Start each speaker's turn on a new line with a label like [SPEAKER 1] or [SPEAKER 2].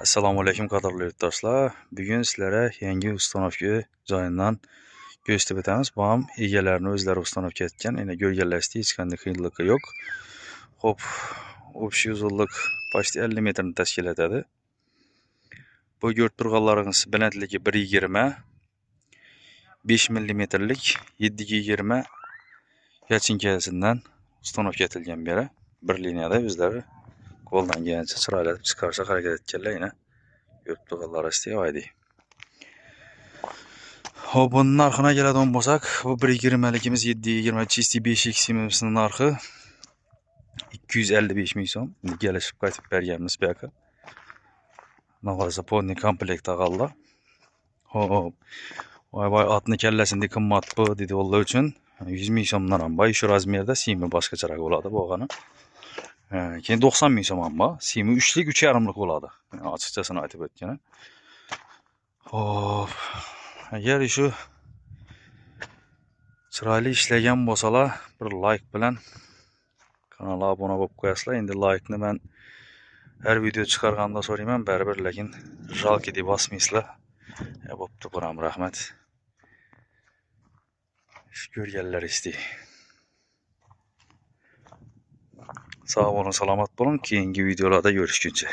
[SPEAKER 1] Assalomu alaykum qadrli yurtdoshlar. Bugun sizlarga yangi ustanovka joyidan ko'rsatib o'tamiz. Bu ham egalarni o'zlari ustanovka etgan. Endi ko'rganlaringizda hech qanday qiyinligi yo'q. Xo'p, общий uzunlik почти 50 metrni tashkil etadi. Bu ko'rib turganlaringiz balandligi 1.20, 5 mmlik 7.20 yachinkasidan ustanovka etilgan beri bir liniyada o'zlari qo'ldan kelgancha chiroylatib chiqarishga harakat etganlar. Yana ko'rib turganlaringizda oydi. Hop, bunun narxına keladigan bo'lsak, bu 1.20ligimiz 7.20 чистый 5x'imizning narxi 255 ming so'm. Kelishib qaytib berganmiz bu yoqqa. Navoza podni komplektda qoldi. Hop. Voy atni kallasini qimmat bu dedi onlar uchun 100 ming so'mdan ham boy shu razmerda simi boshqacharoq bo'ladi bo'lgani. Keyin 90 ming so'm ham bor. Simi 3lik 3.5lik bo'ladi. Ochiqchasini aytib o'tgan. Hop. Agar shu chiroyli ishlagan bo'lsalar, bir like bilan kanalga obuna bo'lib qo'yasizlar. Endi like ni men her video chiqarganda so'rayman, baribir lekin jalki deb bosmaysizlar. Bo'pti, buram rahmat. Shu ko'rganlaringizda. Sog' bo'lin, salomat bo'lin. Keyingi videolarda görüşguncha.